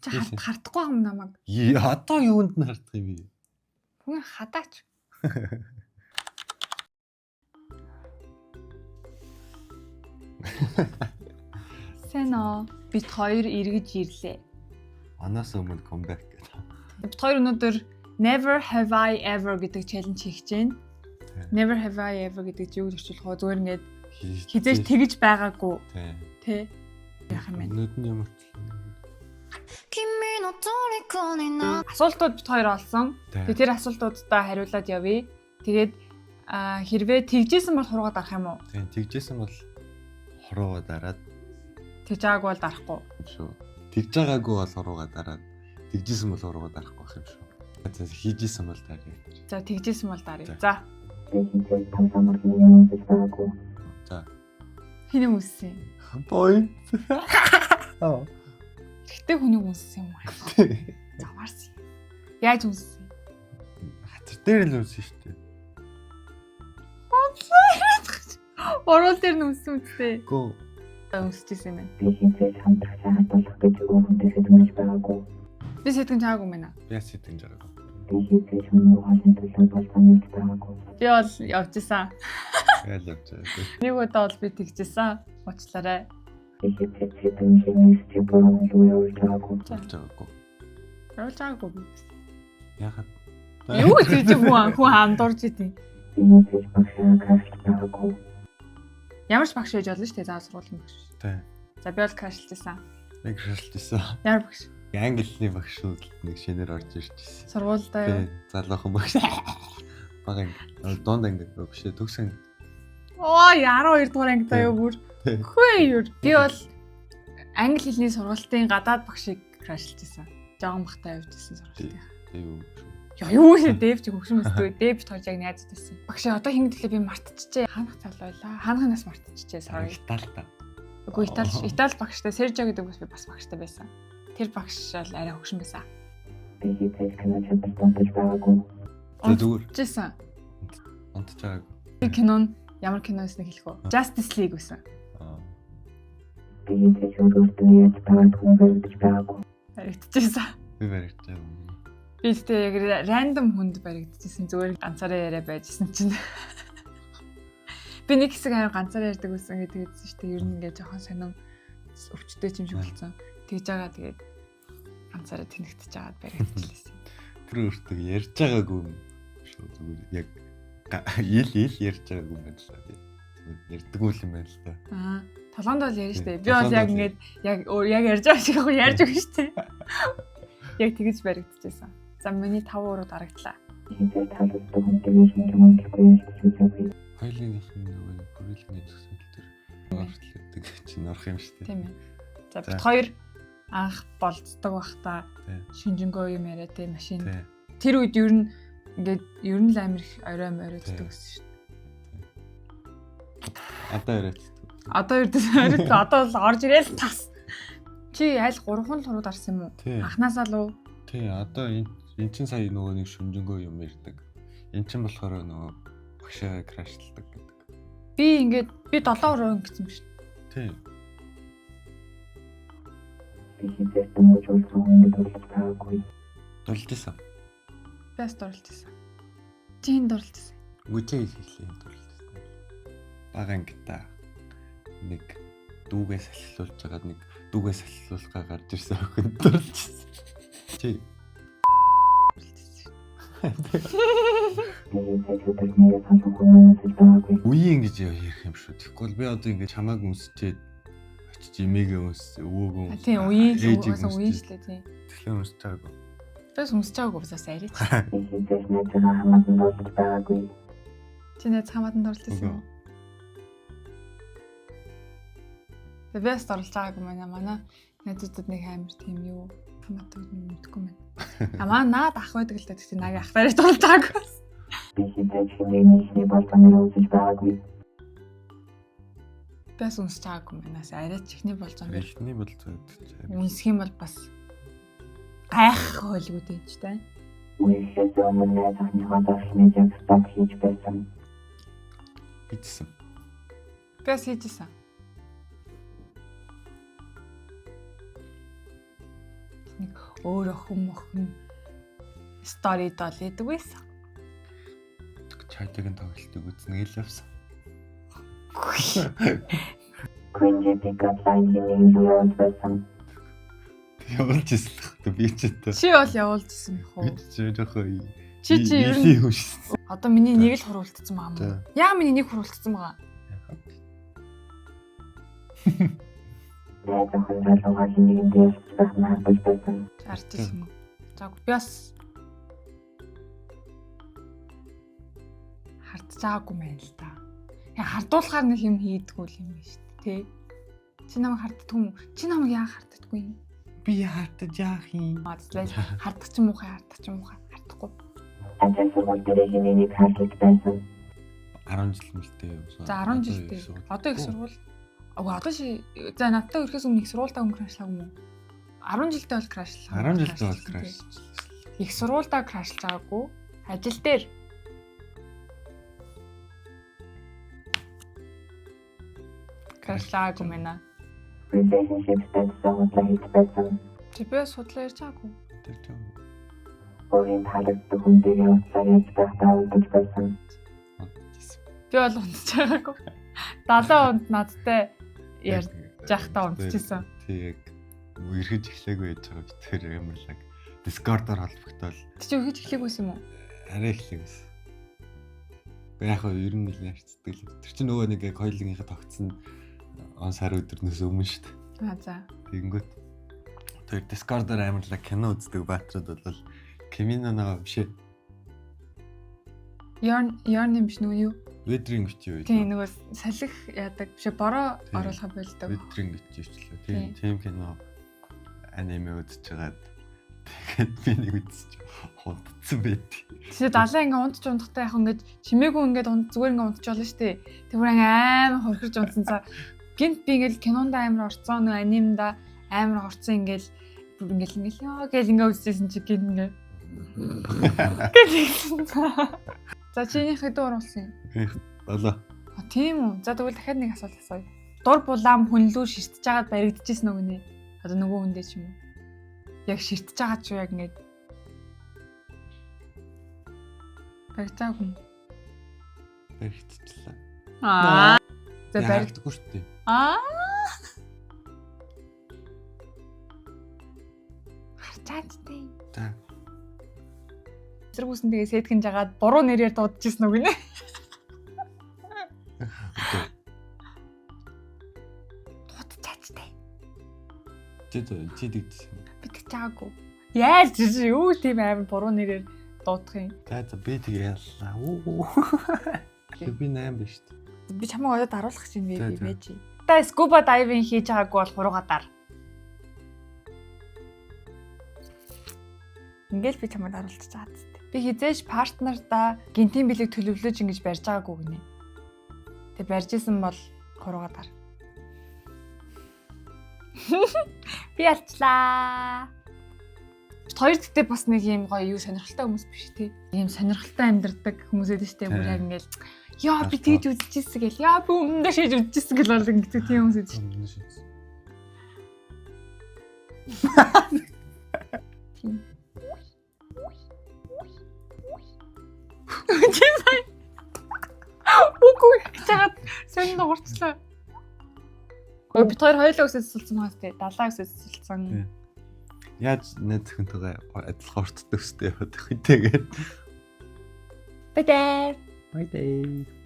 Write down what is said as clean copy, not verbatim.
Чи хардахгүй юм намайг. Одоо юунд нь хардах юм бэ? Хүн хадаач. Сэно бид хоёр эргэж ирлээ. Анаас өмнө comeback гэдэг. Бид хоёр өнөөдөр Never Have I Ever гэдэг challenge хийж байна. Never Have I Ever гэдэг чи юу гэж хэлэх вэ? Зүгээр ингээд хизээж тэгж байгаагүй. Тэ. Яах юм бэ? Өнөөдөр ямар ч асуултууд бид хоёр олсон. Тэгээ тэр асуултуудаа хариулаад явъя. Тэгээд хэрвээ тэгжсэн бол хуруугаа дарах юм уу? Тийм, тэгжсэн бол хуруугаа дараад тэгж байгаагүй бол дарахгүй. шүү. Тэгж байгаагүй бол хуруугаа дараад тэгжсэн бол хуруугаа дарахгүй байх юм шүү. За хийжсэн бол даръя. За тэгжсэн бол даръя. За. За. Хинэ үссэн. Бой. Тэгтээ хүний үссэн юм аа. Заваарсан. Яаж үссэн? Хатар дээр л үссэн шүү дээ. Орол дээр нь үссэн үстэй. Гөө. Үсчихсэн юм байна. Би хинцээ хамтрах хадгалах гэж өөрөндөө сэтгэж байгаагүй. Би сэтгэн чаагүй юм байна. Би сэтгэж байгаагүй. Би хинцээ шунуу хаалт төлөв болцооны байгаагүй. Би бол явжсан. Яа л явж байгаа. Нэг удаа бол би тэгжсэн. Уучлаарай. Би хинцээ сэтгэж чи борон юу явж байгаагүй. Явж байгаагүй. Явж байгаагүй би. Яхад. Юу гэж хүн хамдурж идэв. Би хинцээ багшаа крашч байгаагүй. Ямар ч багш байж болно шүү дээ. Заавал сургуулийн багш. Тийм. За би бол крашлжсэн. Нэг шилжсэн. Ямар багш? Англиний багш шүү нэг шинээр орж ирж ирсэн. Сургуультай юу? Залуухан багш. Бага анги. Дунд анги биш ээ төгсөн. Оо 12 дугаар ангитай юу бүр. Хөөе юу. Би бол англи хэлний сургуулийн гадаад багшийг крашлжсэн. Жогон бахтай явж ирсэн сургуулийн. Юу. Юу шээ дэв чи хөгшин өсдөө дэв тож яг найз байсан. Багш одоо хин гэлээ би мартчихжээ. Хаанах цал байлаа. Хаанахнаас мартчихжээ. Sorry. Италита. Үгүй Итали багштай Сержо гэдэг бас би бас багштай байсан. Тэр багш бол арай хөгшин байсан. Би хинцээ кино чаддаггүй байгаагүй. Зүгээр. Жисэн. Унтж байгааг. Би кинон ямар кино эснийг хэлэх үү? Justice League байсан. Би хинцээ өөртөө яаж таваад хүн баригдаж байгаагүй. Баригдчихсан. Би баригдчихсан. Би тэгтээ яг random хүнд баригдчихсан. Зүгээр ганцаараа яриа байжсэн чинь. Би нэг хэсэг амар ганцаараа ярьдаг байсан гэдэг хэлсэн шүү дээ. Ер нь ингээ жоохон сонирм өвчтэй юм шиг болсон. Тэгж байгаа тэгээд ганцаараа тэнэгтэж байгаад баригдчихлээсэн. Тэр өөртөө ярьж байгаагүй юм шүү. Зүгээр яг ил ярьж байгаагүй юм байна л да. Ярьдаг үл юм байна л да. Толгоонд бол ярьж штэ. Би бол яг ингээд яг ярьж байгаа шиг ярьж өгнө штэ. Яг тэгэж баригдчихсан. За миний 5 уруу дарагдлаа. Хинцээ талддаг хүнтэй шинж мөнгөгүй яаж үзээгүй. Хоёулынх нь нөгөө хүрээлэний төсөл төр орчлогддог чинь орох юм шүү дээ. Тийм ээ. За бид хоёр анх болцдог байхдаа шинжэнгөө юм яриа те машин. Тэр үед ер нь ингээд ер нь л амир их орой моройддаг гэсэн шүү дээ. Одоо яриад. Одоо ердөө одоо л орж ирээл тас. Чи аль 3 хуруу дарсан юм уу? Анханасаа л уу? Тий, одоо энэ чин сая нөгөө нэг шүнжэнгөө юм ярьдаг. Энэ чин болохоор нөгөө багшаа крашлдаг гэдэг. Би 7 уруу ингэсэн биш. Тий. Би хинцээ томчулсан хүнтэй дурлаж байгаагүй. Дурлажсэн. Бас дурлажсэн. Чи хэн дурлажсэн? Үгүй хийхлээ дурлажсэн. Бага ангита нэг дүүгээс салхилуулж байгаад нэг дүүгээс салхилуулахаа гарч ирсэн охин дурлажсэн. Чи үеийн гэж ярих юм шүү. Тэгэхгүй би одоо ингэ чамааг үнсчээд очиж имээгээ үнс өвөөгөө. Тийм үеийн үеийн ч лээ тийм. Тэгэхээр үнсэж байгаагүй. Бас үнсэж байгаагүй бас арайч. Хинцээ найзгаа хамаатан дурлаж байгаагүй. Чи найз хамаатан дурлажсэн юм уу? Бэс дурлаж байгаагүй манай найзуудад нэг амар тийм юу хамаатай мэдгүй мэн. Амаа наад ах байдаг л да гэхдээ нагийн ах нарыг дурлаж байгаагүй. Би хинцээ чиний болцооны үзэж байгаагүй. Бас үнсэж байгаагүй манаас арайч ихний болцоо. Ихний болцоо гэдэг. Үнсэх юм бол бас гайх хойлгууд юм ч таа. Үеийнхээ өмнө найзахны хадгалны яг сток хийж байсан. Хийсэн. Бас хийжсэн. нэг өөр охин стори долидаг байсан. Чайтагийн тоглолтыг үзнэ л явсан. Cringe pick-up line-ийн юу байсан. Явуулж ирсэн л хөө би ч одоо. Чи бол явуулжсэн байх уу? Би ч жоохон Чи ер нь ийм хүшсэн. одоо миний нэг л хуруулцсан байгаа За. юм. Яа миний нэг хуруулцсан байгаа. Найз охин залуугаа хинэгэн дээр байх магадгүй байсан. Харж ирсэн үү? За би бас хардцаагүй мэн л та. Яг хардуулахаар нэг юм хийдгүү юм байна шүү дээ. Тэ? Чи намайг харддаг юм уу? Чи намайг яа харддаггүй юм? Би хартаж яах юм? Адлаа харддаг ч юм уу хардахгүй. Ажил сургууль дээр хинэнийг харж байсан. 10 жил мэлтэй юу? За 10 жилтэй. Одоо их сургууль. Одоо за надтай өрхөөс өмнө их сургуультаа крашлаг юм уу? 10 жилдээ бол крашлаа. 10 жилдээ бол краш. Их сургуультаа крашлж байгаагүй. Ажил дээр крашлаагүй мэнэ. Relationship status судлаа хийж байсан. Чи би судлаа ярьж байгаагүй. Тэр тийм. Өөрийн таалагддаг хүнтэйгээ уулзаад яаж байхдаа уулзаж байсан. Би бол унтж байгаагүй. 70 онд надтай ярьж байхдаа унтчихсан. Тэг яг үерхэж эхлэегүй яж байгаа би тэр ямарлаг Discord-оор холбогдоод Чи өгөж эхлэхгүйсэн юм уу? арай эхлэвс. Би яг хөө ер нь л ярьцдаг л. Тэр чинь нөгөө нэг яг хоёулынхаа тогтсон он сар өдрнөөс өмнө шүү дээ. Аа за. Тэгэнгүүт тэр Discord-оор амарлаг кино үздэг баатрууд бол Кимино нэг биш. Ярн юм биш нөгөө юу? Ведринг бич юу? Тийм нөгөө салхи яадаг биш бороо оруулах байлдаг. Ведринг бич ивчлээ. Тийм кино аниме үзэж байгаад тэгээд би нэг үзэж худцсан байт. Тэгээ 70 ингээ унтж унтахтай яг ингээд чимээгүй ингээд зүгээр ингээ унтчихвол шүү дээ. Тэр бүр амар хорхирж унтсан цаа. Гинт би ингээл кинонд амар орцсон нөгөө анимда амар орцсон ингээл яа гэл ингээ үзсэн чи гинт ингээ. За чиний хэдэн оруулсан юм? 7. А тийм үү. За тэгвэл дахиад нэг асуулт асууя. Дур булаам хүнлүү ширтэж байгаад баригдчихсэн нөгөө нэ. Одоо нөгөө хүндээ ч юм уу. Яг ширтэж байгаа ч яг ингээд баригдаагүй. Баригдчихлаа. Аа. За баригдахгүй шүү дээ. Аа. Харцаатай. За. Зэргүүсэн тэгээ сэтгэн жагаад буруу нэрээр дуудчихсан үг нэ. Дуудчихаатай. Чи дэгдсэн. Би тэгчаагүй. Яаж чи юу тийм амар буруу нэрээр дуудах юм? За би тэгээ яллаа. Би 8 биш шүү дээ. Би чамайг одод харуулах чинь би байж. Та скуба дайвинг хийж байгаагүй бол хуруугадаар. Ингээл би чамайг харуулчих чаад. Би хизээш партнердаа гинтийн билег төлөвлөж ингэж барьж байгаагүй гинэ. Тэг барьж исэн бол хуруугадаар. Би алчлаа. Хоёр дэхтэй бас нэг юм гоё юу сонирхолтой хүмүүс биш тий. Ийм сонирхолтой амьдардаг хүмүүс эдэж штэ бүр яг ингээл яа би тэгж үзчихсэн гэл яа би өмнөдөө шийдэж үзчихсэн гэл бол ингэдэг тийм хүмүүс эдэж. Чи сая. Үгүй чагаад сонь дуурчлаа. Ой бид хоёр хоёулаа өсөж сулсан байгаа сте 70 өсөж сулсан. Яаж найз зөвхөнтэйгээ адилхан урт төстэй яваад их үедээ гээд. Бай бай. Бай бай.